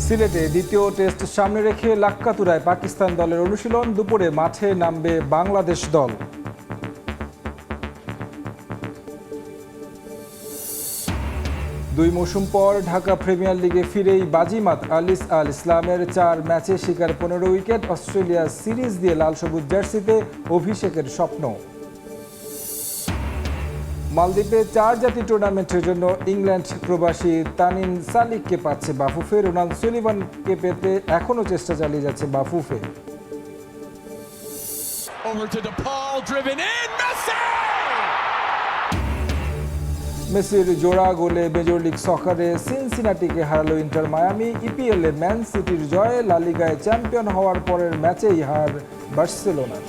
সিলেটে দ্বিতীয় টেস্ট সামনে রেখে লাক্কাতুরায় পাকিস্তান দলের অনুশীলন। দুপুরে মাঠে নামবে বাংলাদেশ দল। দুই মৌসুম পর ঢাকা প্রিমিয়ার লিগে ফিরেই বাজিমাত আলিস আল ইসলামের 4 ম্যাচে শিকার 15 উইকেট। অস্ট্রেলিয়া সিরিজ দিয়ে লাল সবুজ জার্সিতে অভিষেকের স্বপ্ন। মালদ্বীপে 4 জাতি টুর্নামেন্টের জন্য ইংল্যান্ড প্রবাসী তানিম সালিককে পাচ্ছে বাফুফে। রোনাল্ড সুলিভানকে পেতে এখনও চেষ্টা চালিয়ে যাচ্ছে বাফুফে। মেসির জোড়া গোলে মেজর লিগ সকারে সিনসিনাটিকে হারালো ইন্টার মায়ামি। ইপিএলে ম্যান সিটির জয়ে লা লিগায় চ্যাম্পিয়ন হওয়ার পরের ম্যাচেই হার বার্সেলোনার।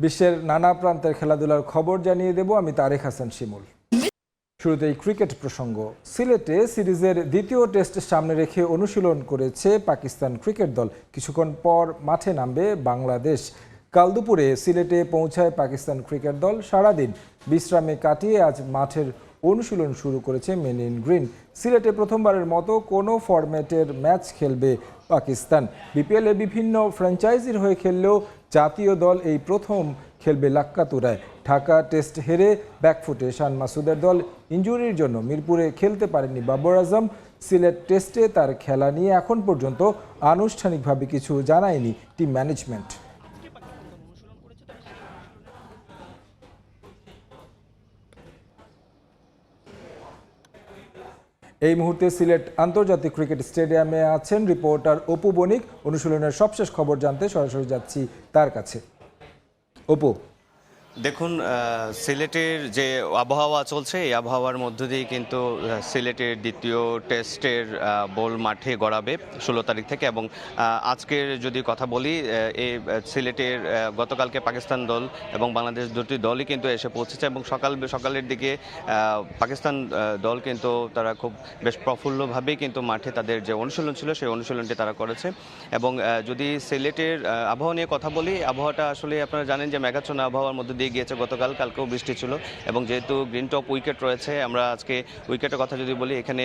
বিশ্বের নানা প্রান্তের খেলাধুলার খবর জানিয়ে দেব আমি তারেক হাসান শিমুল। শুরুতেই ক্রিকেট প্রসঙ্গ। সিলেটে সিরিজের দ্বিতীয় টেস্ট সামনে রেখে অনুশীলন করেছে পাকিস্তান ক্রিকেট দল। কিছুক্ষণ পর মাঠে নামবে বাংলাদেশ। কাল দুপুরে সিলেটে পৌঁছায় পাকিস্তান ক্রিকেট দল। সারাদিন বিশ্রামে কাটিয়ে আজ মাঠের অনুশীলন শুরু করেছে মেন ইন গ্রিন। সিলেটে প্রথমবারের মতো কোনো ফরম্যাটের ম্যাচ খেলবে পাকিস্তান। বিপিএলে বিভিন্ন ফ্র্যাঞ্চাইজির হয়ে খেললেও জাতীয় দল এই প্রথম খেলবে লাক্কাতুরায়। ঢাকা টেস্ট হেরে ব্যাকফুটে শান মাসুদের দল। ইনজুরির জন্য মিরপুরে খেলতে পারেননি বাবর আজম। সিলেট টেস্টে তার খেলা নিয়ে এখন পর্যন্ত আনুষ্ঠানিকভাবে কিছু জানায়নি টিম ম্যানেজমেন্ট। এই মুহূর্তে সিলেট আন্তর্জাতিক ক্রিকেট স্টেডিয়ামে আছেন রিপোর্টার অপু বণিক। অনুশীলনের সবশেষ খবর জানতে সরাসরি যাচ্ছি তার কাছে। অপু, দেখুন, সিলেটের যে আবহাওয়া চলছে এই আবহাওয়ার মধ্য দিয়ে কিন্তু সিলেটের দ্বিতীয় টেস্টের বল মাঠে গড়াবে 16 তারিখ থেকে। এবং আজকের যদি কথা বলি, এই সিলেটের গতকালকে পাকিস্তান দল এবং বাংলাদেশ দুটি দলই কিন্তু এসে পৌঁছেছে এবং সকালের দিকে পাকিস্তান দল কিন্তু তারা খুব বেশ প্রফুল্লভাবেই কিন্তু মাঠে তাদের যে অনুশীলন ছিল সেই অনুশীলনটি তারা করেছে। এবং যদি সিলেটের আবহাওয়া নিয়ে কথা বলি, আবহাওয়াটা আসলে আপনারা জানেন যে মেঘাচ্ছন্ন আবহাওয়ার মধ্যে দিয়ে গিয়েছে। কালকেও বৃষ্টি ছিল এবং যেহেতু গ্রিন টপ উইকেট রয়েছে, আমরা আজকে উইকেটের কথা যদি বলি, এখানে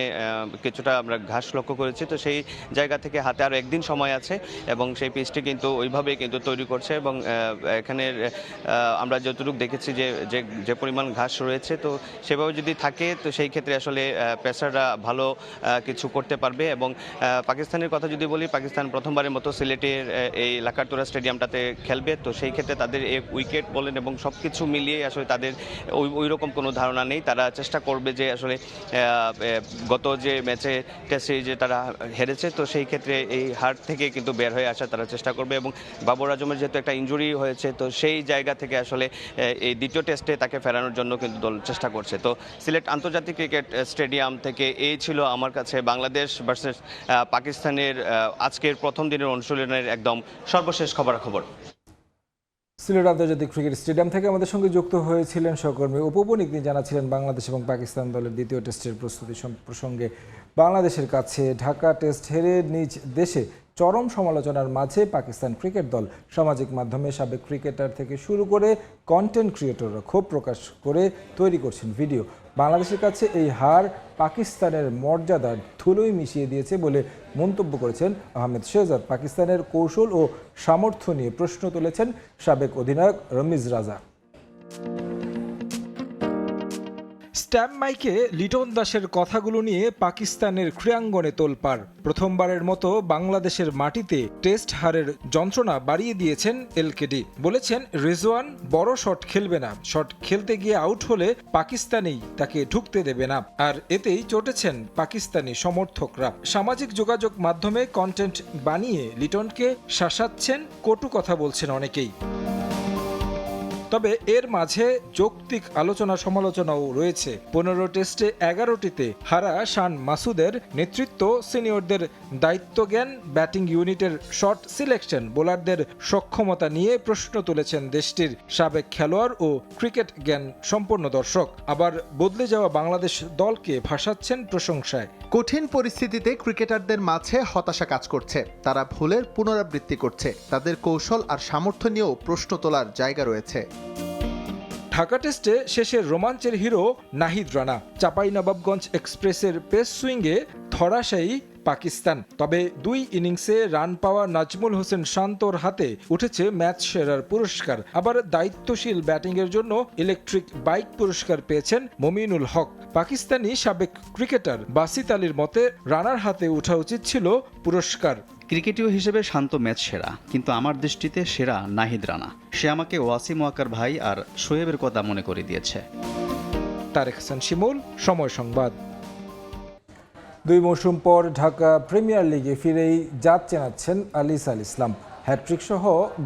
কিছুটা আমরা ঘাস লক্ষ্য করেছি। তো সেই জায়গা থেকে হাতে আরও একদিন সময় আছে এবং সেই পিচটি কিন্তু ওইভাবেই কিন্তু তৈরি করছে। এবং এখানে আমরা যতটুকু দেখেছি যে পরিমাণ ঘাস রয়েছে, তো সেভাবে যদি থাকে তো সেই ক্ষেত্রে আসলে পেসাররা ভালো কিছু করতে পারবে। এবং পাকিস্তানের কথা যদি বলি, পাকিস্তান প্রথমবারের মতো সিলেটের এই লাক্কাতুরা স্টেডিয়ামটাতে খেলবে। তো সেই ক্ষেত্রে তাদের এই উইকেট বলেন এবং সব কিছু মিলিয়ে আসলে তাদের ওই রকম কোনো ধারণা নেই। তারা চেষ্টা করবে যে আসলে গত যে ম্যাচে টেস্ট সিরিজে তারা হেরেছে, তো সেই ক্ষেত্রে এই হার থেকে কিন্তু বের হয়ে আসার তারা চেষ্টা করবে। এবং বাবর আজমের যেহেতু একটা ইনজুরি হয়েছে, তো সেই জায়গা থেকে আসলে এই দ্বিতীয় টেস্টে তাকে ফেরানোর জন্য কিন্তু দল চেষ্টা করছে। তো সিলেট আন্তর্জাতিক ক্রিকেট স্টেডিয়াম থেকে এই ছিল আমার কাছে বাংলাদেশ ভার্সেস পাকিস্তানের আজকের প্রথম দিনের অনুশীলনের একদম সর্বশেষ খবরাখবর। সিলেট আন্তর্জাতিক ক্রিকেট স্টেডিয়াম থেকে আমাদের সঙ্গে যুক্ত হয়েছিলেন সহকর্মী অপু বণিক। তিনি জানাচ্ছিলেন বাংলাদেশ এবং পাকিস্তান দলের দ্বিতীয় টেস্টের প্রস্তুতি প্রসঙ্গে। বাংলাদেশের কাছে ঢাকা টেস্ট হেরে নিজ দেশে চরম সমালোচনার মাঝে পাকিস্তান ক্রিকেট দল। সামাজিক মাধ্যমে সাবেক ক্রিকেটার থেকে শুরু করে কন্টেন্ট ক্রিয়েটররা ক্ষোভ প্রকাশ করে তৈরি করছেন ভিডিও। বাংলাদেশের কাছে এই হার পাকিস্তানের মর্যাদার ধুলোই মিশিয়ে দিয়েছে বলে মন্তব্য করেছেন আহমেদ শেহজাদ। পাকিস্তানের কৌশল ও সামর্থ্য নিয়ে প্রশ্ন তুলেছেন সাবেক অধিনায়ক রমিজ রাজা। স্ট্যাম্প মাইকে লিটন দাসের কথাগুলো নিয়ে পাকিস্তানের ক্রীড়াঙ্গনে তোলপাড়। প্রথমবারের মতো বাংলাদেশের মাটিতে টেস্ট হারের যন্ত্রণা বাড়িয়ে দিয়েছেন এলকেডি। বলেছেন রিজওয়ান বড় শট খেলবে না, শট খেলতে গিয়ে আউট হলে পাকিস্তানেই তাকে ঢুকতে দেবে না। আর এতেই চটেছেন পাকিস্তানি সমর্থকরা। সামাজিক যোগাযোগ মাধ্যমে কন্টেন্ট বানিয়ে লিটনকে শাসাচ্ছেন, কটু কথা বলছেন অনেকেই। তবে এর মাঝে যৌক্তিক আলোচনা সমালোচনাও রয়েছে। 15 টেস্টে 11টিতে হারা শান মাসুদের নেতৃত্ব, সিনিয়রদের দায়িত্বজ্ঞান, ব্যাটিং ইউনিটের শট সিলেকশন, বোলারদের সক্ষমতা নিয়ে প্রশ্ন তুলেছেন দেশটির সাবেক খেলোয়াড় ও ক্রিকেট জ্ঞান সম্পন্ন দর্শক। আবার বদলে যাওয়া বাংলাদেশ দলকে ভাসাচ্ছেন প্রশংসায়। কঠিন পরিস্থিতিতে ক্রিকেটারদের মাঝে হতাশা কাজ করছে, তারা ভুলের পুনরাবৃত্তি করছে, তাদের কৌশল আর সামর্থ্য নিয়েও প্রশ্ন তোলার জায়গা রয়েছে। ঢাকা টেস্টে শেষের রোমাঞ্চের হিরো নাহিদ রানা। চাঁপাইনবাবগঞ্জ এক্সপ্রেসের পেস সুইংয়ে ধরাশায়ী পাকিস্তান। তবে 2 ইনিংসে রান পাওয়া নাজমুল হোসেন শান্তর হাতে উঠেছে ম্যাচ সেরার পুরস্কার। আবার দায়িত্বশীল ব্যাটিংয়ের জন্য ইলেকট্রিক বাইক পুরস্কার পেয়েছেন মমিনুল হক। পাকিস্তানি সাবেক ক্রিকেটার বাসিত আলীর মতে রানার হাতে ওঠা উচিত ছিল পুরস্কার। ক্রিকেটীয় হিসেবে শান্ত ম্যাচ সেরা, কিন্তু আমার দৃষ্টিতে সেরা নাহিদ রানা। সে আমাকে ওয়াসিম ওয়াকার ভাই আর শোয়েবের কথা মনে করে দিয়েছে। তারেক হাসান শিমুল, সময় সংবাদ। 2 মৌসুম পর ঢাকা প্রিমিয়ার লিগে ফিরেই জাত চেনাচ্ছেন আলিস আল ইসলাম। হ্যাট্রিক সহ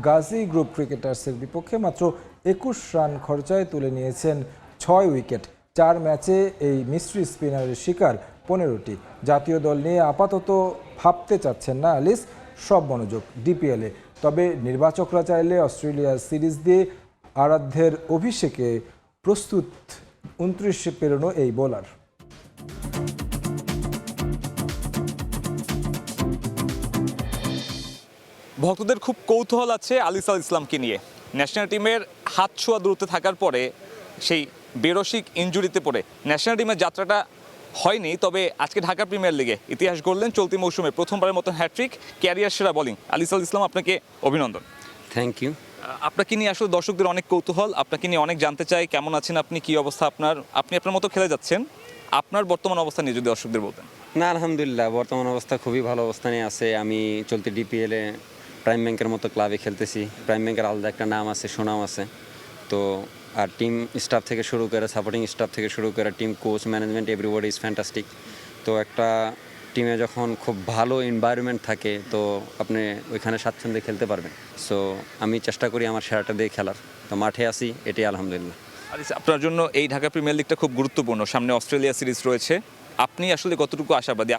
গাজী গ্রুপ ক্রিকেটার্সের বিপক্ষে মাত্র 21 রান খরচায় তুলে নিয়েছেন 6 উইকেট। 4 ম্যাচে এই মিস্ট্রি স্পিনারের শিকার 15টি। জাতীয় দল নিয়ে আপাতত ভাবতে চাচ্ছেন না আলিস, সব মনোযোগ ডিপিএলে। তবে নির্বাচকরা চাইলে অস্ট্রেলিয়া সিরিজ দিয়ে আরাধ্যের অভিষেকে প্রস্তুত 29 পেরোনো এই বোলার। ভক্তদের খুব কৌতূহল আছে আলিস আল ইসলামকে নিয়ে। ন্যাশনাল টিমের হাত ছোঁয়া দূরত্বে থাকার পরে সেই বেরসিক ইনজুরিতে পড়ে ন্যাশনাল টিমের যাত্রাটা হয়নি। তবে আজকে ঢাকা প্রিমিয়ার লিগে ইতিহাস গড়লেন চলতি মৌসুমে প্রথমবারের মতো হ্যাট্রিক, ক্যারিয়ার সেরা বোলিং। আলিস আল ইসলাম, আপনাকে অভিনন্দন। Thank you. আপনাকে নিয়ে আসলে দর্শকদের অনেক কৌতূহল, আপনাকে নিয়ে অনেক জানতে চাই। কেমন আছেন আপনি, কি অবস্থা আপনার? আপনি আপনার মতো খেলে যাচ্ছেন, আপনার বর্তমান অবস্থা নিয়ে যদি দর্শকদের বলতেন। না, আলহামদুলিল্লাহ বর্তমান অবস্থা খুবই ভালো অবস্থানে আছে। আমি চলতি ডিপিএলে প্রাইম ব্যাংকের মতো ক্লাবে খেলতেছি। প্রাইম ব্যাংকের আলাদা একটা নাম আছে, সুনাম আছে। তো আর টিম স্টাফ থেকে শুরু করে, সাপোর্টিং স্টাফ থেকে শুরু করে, team coach, management, everybody is fantastic. তো একটা টিমে যখন খুব ভালো এনভায়রনমেন্ট থাকে তো আপনি ওইখানে স্বাচ্ছন্দ্যে খেলতে পারবেন। সো আমি চেষ্টা করি আমার সেরাটা দিয়ে খেলার। তো মাঠে আসি, এটাই আলহামদুলিল্লাহ। আলিস, আপনার জন্য এই ঢাকা প্রিমিয়ার লিগটা খুব গুরুত্বপূর্ণ। সামনে অস্ট্রেলিয়া সিরিজ রয়েছে, আপনি আসলে কতটুকু আশাবাদী?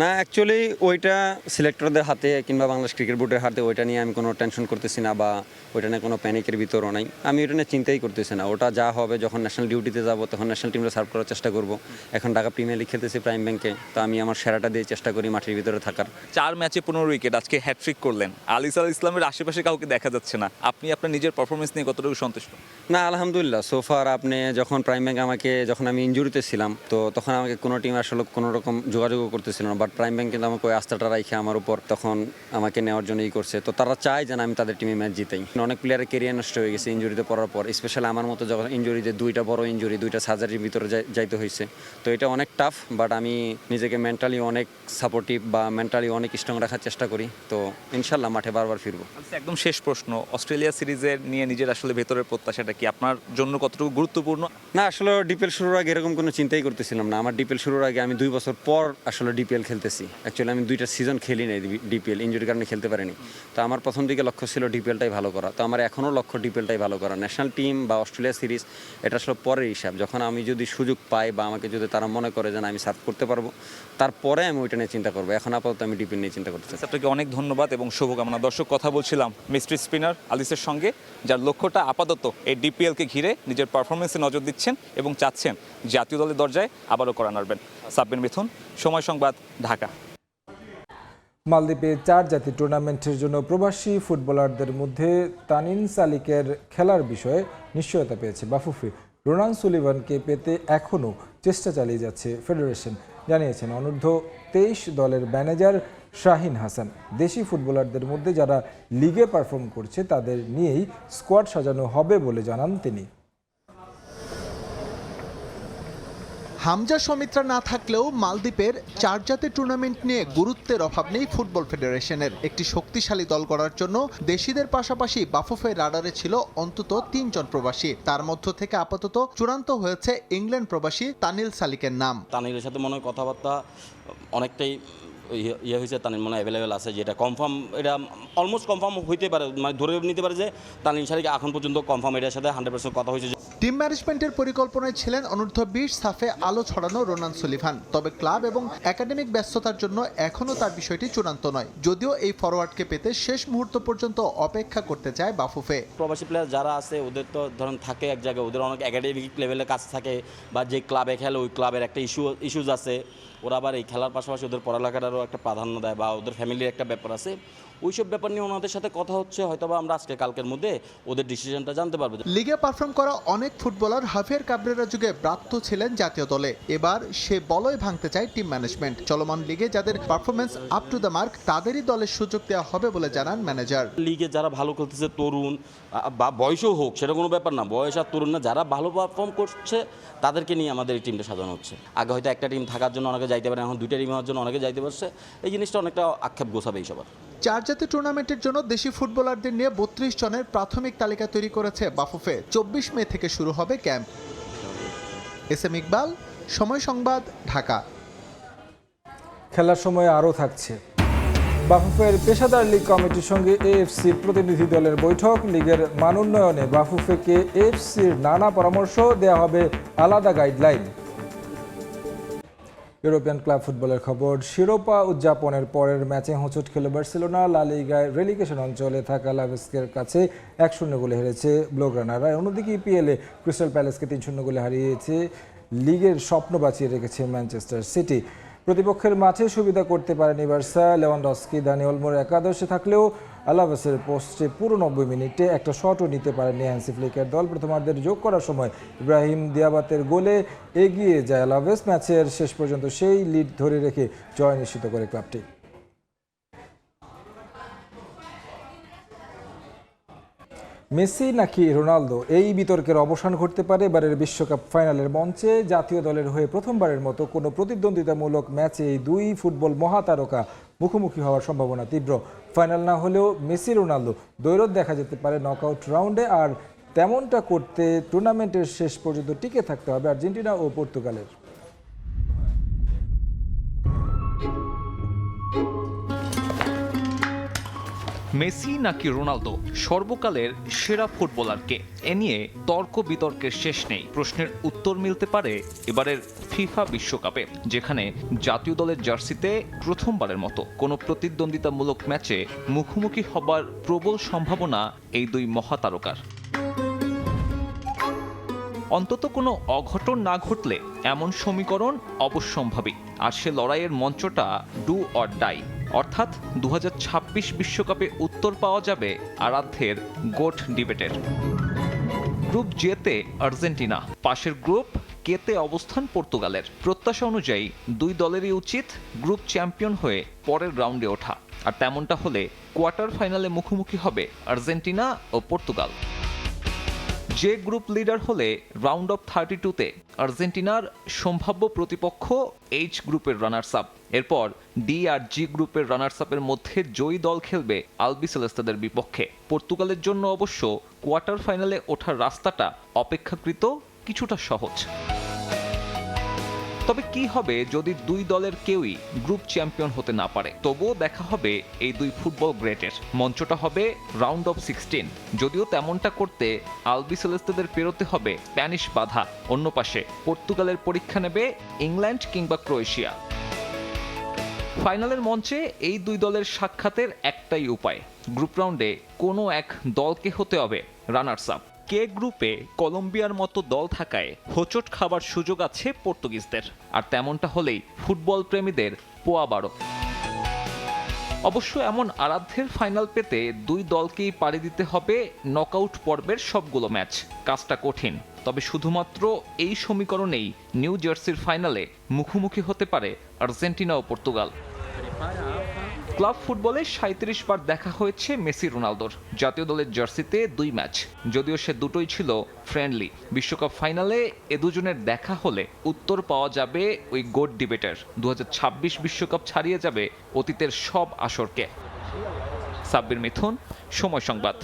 না, অ্যাকচুয়ালি ওইটা সিলেক্টরদের হাতে কিংবা বাংলাদেশ ক্রিকেট বোর্ডের হাতে, ওইটা নিয়ে আমি কোনো টেনশন করতেছি না বা ওইটা নিয়ে কোনো প্যানিকের ভিতরও নাই। আমি ওইটা নিয়ে চিন্তাই করতেছি না। ওটা যা হবে, যখন ন্যাশনাল ডিউটিতে যাব তখন ন্যাশনাল টিমটা সার্ভ করার চেষ্টা করব। এখন ঢাকা প্রিমিয়ার লিগ খেলতেছি প্রাইম ব্যাংকে, তো আমি আমার সেরাটা দিয়ে চেষ্টা করি মাঠের ভিতরে থাকার। 4 ম্যাচে 15 উইকেট, আজকে হ্যাট্রিক করলেন। আলিস আল ইসলামের আশেপাশে কাউকে দেখা যাচ্ছে না। আপনি আপনার নিজের পারফরমেন্স নিয়ে কতটুকু সন্তুষ্ট? না, আলহামদুলিল্লাহ সোফার। আপনি যখন প্রাইম ব্যাংক আমাকে, যখন আমি ইনজুরিতে ছিলাম, তো তখন আমাকে কোনো টিম আসলে কোনো রকম যোগাযোগও করতেছিল না। বাট প্রাইম ব্যাংক কিন্তু আমাকে ওই আস্থাটা রাখে আমার উপর তখন আমাকে নেওয়ার জন্য করছে। তো তারা চায় যেন আমি তাদের টিমে ম্যাচ জিতাই। অনেক প্লেয়ারের কেরিয়ার নষ্ট হয়ে গেছে ইনজুরিতে পড়ার পর, স্পেশালি আমার মতো যখন ইনজুরিতে 2টা বড় ইনজুরি, 2টা সার্জারির ভিতরে যাইতে হয়েছে। তো এটা অনেক টাফ, বাট আমি নিজেকে মেন্টালি অনেক সাপোর্টিভ বা মেন্টালি অনেক স্ট্রং রাখার চেষ্টা করি। তো ইনশাল্লাহ মাঠে বারবার ফিরবো। একদম শেষ প্রশ্ন, অস্ট্রেলিয়া সিরিজের নিয়ে নিজের আসলে ভেতরের প্রত্যাশাটা কি আপনার জন্য কতটুকু গুরুত্বপূর্ণ? না, আসলে ডিপিএল শুরুর আগে এরকম কোনো চিন্তাই করতেছিলাম না। আমার ডিপিএল শুরুর আগে আমি 2 বছর পর আসলে ডিপিএল খেলতেছি। অ্যাকচুয়ালি আমি 2টা সিজন খেলি নাই ডিপিএল, ইনজুরির কারণে খেলতে পারিনি। তো আমার প্রথম দিকে লক্ষ্য ছিল ডিপিএলটাই ভালো করা। তো আমার এখনও লক্ষ্য ডিপিএলটাই ভালো করা। ন্যাশনাল টিম বা অস্ট্রেলিয়া সিরিজ এটা আসলে পরের হিসাব। যখন আমি যদি সুযোগ পাই বা আমাকে যদি তারা মনে করে যে আমি সার্ভ করতে পারবো, তারপরে আমি ওইটা নিয়ে চিন্তা করবো। এখন আপাতত আমি ডিপিএল নিয়ে চিন্তা করতে চাই। আপনাকে অনেক ধন্যবাদ এবং শুভকামনা। দর্শক, কথা বলছিলাম মিস্ট্রি স্পিনার আলিসের সঙ্গে, যার লক্ষ্যটা আপাতত এই ডিপিএলকে ঘিরে নিজের পারফরমেন্সে নজর দিচ্ছেন এবং চাচ্ছেন জাতীয় দলের দরজায় আবারও কড়া নাড়বেন। সাব্বির মিথুন, সময় সংবাদ, ঢাকা। মালদ্বীপে 4 জাতি টুর্নামেন্টের জন্য প্রবাসী ফুটবলারদের মধ্যে তানিন সালিকের খেলার বিষয়ে নিশ্চয়তা পেয়েছে বাফুফে। রোনান সুলিভানকে পেতে এখনও চেষ্টা চালিয়ে যাচ্ছে ফেডারেশন, জানিয়েছেন অনূর্ধ্ব 23 দলের ম্যানেজার শাহিন হাসান। দেশি ফুটবলারদের মধ্যে যারা লিগে পারফর্ম করছে তাদের নিয়েই স্কোয়াড সাজানো হবে বলে জানান তিনি। হামজা সমিত্রা না থাকলেও মালদ্বীপের 4 জাতের টুর্নামেন্ট নিয়ে গুরুত্বের অভাব নেই ফুটবল ফেডারেশনের। একটি শক্তিশালী দল গড়ার জন্য দেশিদের পাশাপাশি বাফুফের রাডারে ছিল অন্তত 3 জন প্রবাসী। তার মধ্য থেকে আপাতত চূড়ান্ত হয়েছে ইংল্যান্ড প্রবাসী তানিল সালিকের নাম। তানিলের সাথে মনে হয় কথাবার্তা অনেকটাই ইয়ে হয়েছে। তানিল মনে হয় অ্যাভেলেবেল আছে, যেটা কনফার্ম, এটা অলমোস্ট কনফার্ম হইতে পারে, মানে ধরে নিতে পারে যে তানিল সালিক এখন পর্যন্ত কনফার্ম, এটার সাথে 100% কথা হয়েছে। টিম ম্যানেজমেন্টের পরিকল্পনায় ছিলেন অনূর্ধ্ব 20 সাফে আলো ছড়ানো রোনান সুলিভান। তবে ক্লাব এবং একাডেমিক ব্যস্ততার জন্য এখনও তার বিষয়টি চূড়ান্ত নয়। যদিও এই ফরওয়ার্ডকে পেতে শেষ মুহূর্ত পর্যন্ত অপেক্ষা করতে চায় বাফুফে। প্রবাসী প্লেয়ার যারা আছে ওদের তো ধরেন থাকে এক জায়গায়, ওদের অনেক একাডেমিক লেভেলের কাজ থাকে বা যে ক্লাবে খেলে ওই ক্লাবের একটা ইস্যুজ আছে। ওরা আবার এই খেলার পাশাপাশি ওদের পড়ালেখাটারও একটা প্রাধান্য দেয় বা ওদের ফ্যামিলির একটা ব্যাপার আছে। ওইসব ব্যাপার নিয়ে ওনাদের সাথে কথা হচ্ছে, হয়তোবা আমরা আজকে কালকের মধ্যে ওদের ডিসিশনটা জানতে পারবো। লিগে পারফর্ম করা অনেক ফুটবলার হাভিয়ার কাবরেরা যুগে ব্রাত্য ছিলেন জাতীয় দলে, এবার সে বলয় ভাঙতে চায় টিম ম্যানেজমেন্ট। চলমান লিগে যাদের performance up to the mark তাদেরই দলের সুযোগ দেওয়া হবে বলে জানান ম্যানেজার। লিগে যারা ভালো খেলতেছে, তরুণ বা বয়সও হোক, সেটা কোনো ব্যাপার না, বয়স আর তরুণ না, যারা ভালো পারফর্ম করছে তাদেরকে নিয়ে আমাদের এই টিমটা সাজানো হচ্ছে। আগে হয়তো একটা টিম থাকার জন্য অনেকে যাইতে পারে, এখন দুইটা টিম হওয়ার জন্য অনেকে যাইতে পারছে। এই জিনিসটা অনেকটা আক্ষেপ গোছাবে এই সবার। 4 জাতীয় টুর্নামেন্টের জন্য দেশি ফুটবলারদের নিয়ে 32 জনের প্রাথমিক তালিকা তৈরি করেছে বাফুফে। 24 মে থেকে শুরু হবে ক্যাম্প। এসএম ইকবাল, সময় সংবাদ, ঢাকা। খেলার সময় আরও থাকছে বাফুফের পেশাদার লীগ কমিটির সঙ্গে এএফসি প্রতিনিধি দলের বৈঠক। লীগের মান উন্নয়নে বাফুফেকে এএফসির নানা পরামর্শ দেওয়া হবে, আলাদা গাইডলাইন। ইউরোপিয়ান ক্লাব ফুটবলের খবর। শিরোপা উদযাপনের পরের ম্যাচে হোঁচট খেল বার্সেলোনা। লা লিগায় রেলিগেশন অঞ্চলে থাকা লাভেস্কের কাছে 1-0 গোলে হেরেছে ব্লুগ্রানারা। অন্যদিকে ইপিএলে ক্রিস্টাল প্যালেসকে 3-0 গোলে হারিয়েছে। লিগের স্বপ্ন বাঁচিয়ে রেখেছে ম্যানচেস্টার সিটি। প্রতিপক্ষের মাঠে সুবিধা করতে পারেনি বার্সা। লেভানডস্কি, দানি ওলমোর একাদশে থাকলেও আলাভেসের পোস্টে পুরো 90 মিনিটে একটা শটও নিতে পারেনি হ্যান্সি ফ্লিকের দল। প্রথমার্ধের যোগ করার সময় ইব্রাহিম দিয়াবাতের গোলে এগিয়ে যায় আলাভেস। ম্যাচের শেষ পর্যন্ত সেই লিড ধরে রেখে জয় নিশ্চিত করে ক্লাবটি। মেসি নাকি রোনালদো, এই বিতর্কের অবসান ঘটতে পারে এবারের বিশ্বকাপ ফাইনালের মঞ্চে। জাতীয় দলের হয়ে প্রথমবারের মতো কোনো প্রতিদ্বন্দ্বিতামূলক ম্যাচে এই দুই ফুটবল মহাতারকা মুখোমুখি হওয়ার সম্ভাবনা তীব্র। ফাইনাল না হলেও মেসি রোনালদো দ্বৈরথ দেখা যেতে পারে নকআউট রাউন্ডে। আর তেমনটা করতে টুর্নামেন্টের শেষ পর্যন্ত টিকে থাকতে হবে আর্জেন্টিনা ও পর্তুগালের। মেসি নাকি রোনালদো, সর্বকালের সেরা ফুটবলারকে এ নিয়ে তর্ক বিতর্কের শেষ নেই। প্রশ্নের উত্তর মিলতে পারে এবারের ফিফা বিশ্বকাপে, যেখানে জাতীয় দলের জার্সিতে প্রথমবারের মতো কোনো প্রতিদ্বন্দ্বিতামূলক ম্যাচে মুখোমুখি হবার প্রবল সম্ভাবনা এই দুই মহাতারকার। অন্তত কোনো অঘটন না ঘটলে এমন সমীকরণ অবশ্যম্ভাবী। আর সে লড়াইয়ের মঞ্চটা ডু অর ডাই, অর্থাৎ 2026 বিশ্বকাপে উত্তর পাওয়া যাবে আরাধ্যের গোট ডিবেটের। গ্রুপ জেতে আর্জেন্টিনা, পাশের গ্রুপ কেতে অবস্থান পর্তুগালের। প্রত্যাশা অনুযায়ী দুই দলেরই উচিত গ্রুপ চ্যাম্পিয়ন হয়ে পরের রাউন্ডে ওঠা। আর তেমনটা হলে কোয়ার্টার ফাইনালে মুখোমুখি হবে আর্জেন্টিনা ও পর্তুগাল। যে গ্রুপ লিডার হলে রাউন্ড অফ 32-তে আর্জেন্টিনার সম্ভাব্য প্রতিপক্ষ এইচ গ্রুপের রানার্স আপ। এরপর ডি আর জি গ্রুপের রানার্স আপের মধ্যে জয়ী দল খেলবে আলবিসেলেস্তাদের বিপক্ষে। পর্তুগালের জন্য অবশ্য কোয়ার্টার ফাইনালে ওঠার রাস্তাটা অপেক্ষাকৃত কিছুটা সহজ। তবে কি হবে যদি দুই দলের কেউই গ্রুপ চ্যাম্পিয়ন হতে না পারে? তবুও দেখা হবে এই দুই ফুটবল গ্রেটের। মঞ্চটা হবে রাউন্ড অফ 16। যদিও তেমনটা করতে আলবিসেলেস্তাদের পেরোতে হবে স্প্যানিশ বাধা। অন্য পাশে পর্তুগালের পরীক্ষা নেবে ইংল্যান্ড কিংবা ক্রোয়েশিয়া। ফাইনালের মঞ্চে এই দুই দলের সাক্ষাতের একটাই উপায়, গ্রুপ রাউন্ডে কোনো এক দলকে হতে হবে রানার্স আপ। কে গ্রুপে কলম্বিয়ার মতো দল থাকায় হোঁচট খাবার সুযোগ আছে পর্তুগিজদের। আর তেমনটা হলেই ফুটবল প্রেমীদের পোয়া বারো। অবশ্য এমন আরাধ্যের ফাইনাল পেতে দুই দলকেই পাড়ি দিতে হবে নকআউট পর্বের সবগুলো ম্যাচ। কাজটা কঠিন, তবে শুধুমাত্র এই সমীকরণেই নিউ জার্সির ফাইনালে মুখোমুখি হতে পারে আর্জেন্টিনা ও পর্তুগাল। ক্লাব ফুটবলে 37 বার দেখা হয়েছে মেসি রোনালদোর। জাতীয় দলের জার্সিতে 2 ম্যাচ, যদিও সে দুটোই ছিল ফ্রেন্ডলি। বিশ্বকাপ ফাইনালে এ দুজনের দেখা হলে উত্তর পাওয়া যাবে ওই গোট ডিবেটের। 2026 বিশ্বকাপ ছাড়িয়ে যাবে অতীতের সব আসরকে। সাব্বির মিথুন, সময় সংবাদ।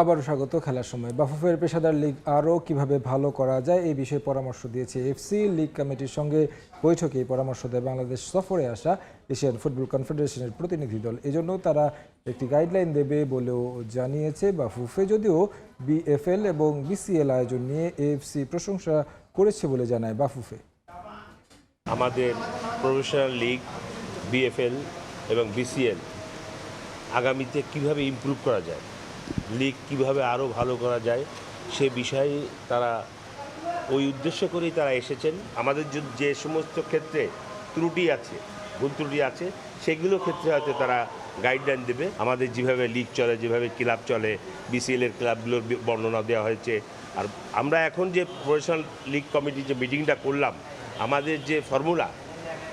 আবারও স্বাগত খেলার সময়। বাফুফের পেশাদার লীগ আরও কিভাবে ভালো করা যায় এই বিষয়ে পরামর্শ দিয়েছে এফসি। লীগ কমিটির সঙ্গে বৈঠকে এই পরামর্শ দেয় বাংলাদেশ সফরে আসা এশিয়ান ফুটবল কনফেডারেশনের প্রতিনিধি দল। এজন্য তারা একটি গাইডলাইন দেবে বলেও জানিয়েছে বাফুফে। যদিও বিএফএল এবং বিসিএল আয়োজন নিয়ে এএফসি প্রশংসা করেছে বলে জানায় বাফুফে। আমাদের প্রফেশনাল লিগ বিএফএল এবং বিসিএল আগামীতে কিভাবে ইমপ্রুভ করা যায়, লিগ কিভাবে আরও ভালো করা যায় সে বিষয়ে তারা ওই উদ্দেশ্য করেই তারা এসেছেন। আমাদের যে সমস্ত ক্ষেত্রে ত্রুটি আছে, ভুল ত্রুটি আছে, সেগুলো ক্ষেত্রে হয়তো তারা গাইডলাইন দেবে। আমাদের যেভাবে লিগ চলে, যেভাবে ক্লাব চলে, বিসিএল এর ক্লাবগুলোর বর্ণনা দেওয়া হয়েছে। আর আমরা এখন যে প্রফেশনাল লিগ কমিটির যে মিটিংটা করলাম, আমাদের যে ফর্মুলা,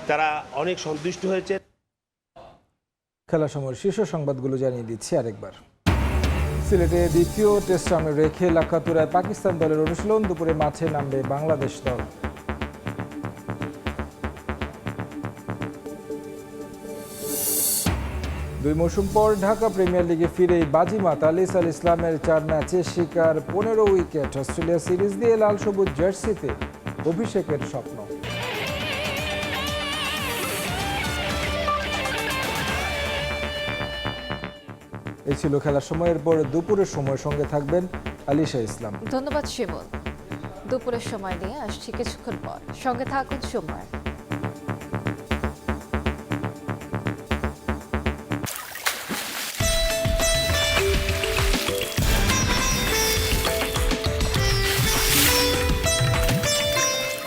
তারা অনেক সন্তুষ্ট হয়েছে। খেলার সময় শীর্ষ সংবাদগুলো জানিয়ে দিচ্ছি আরেকবার। সিলেটে দ্বিতীয় টেস্ট সামনে রেখে লাখাতুরায় পাকিস্তান দলের অনুশীলন, দুপুরে মাঠে নামবে বাংলাদেশ দল। দুই মৌসুম পর ঢাকা প্রিমিয়ার লিগে ফিরেই বাজিমাত আলিস আল ইসলামের 4 ম্যাচে শিকার 15 উইকেট। অস্ট্রেলিয়া সিরিজ দিয়ে লাল সবুজ জার্সিতে অভিষেকের স্বপ্ন। এই ছিল খেলার সময়ের পর দুপুরের সময়, সঙ্গে থাকবেন আলিশা ইসলাম। ধন্যবাদ শিমুল। দুপুরের সময় নিয়ে আসছি কিছুক্ষণ পর, সঙ্গে থাকুন সময়।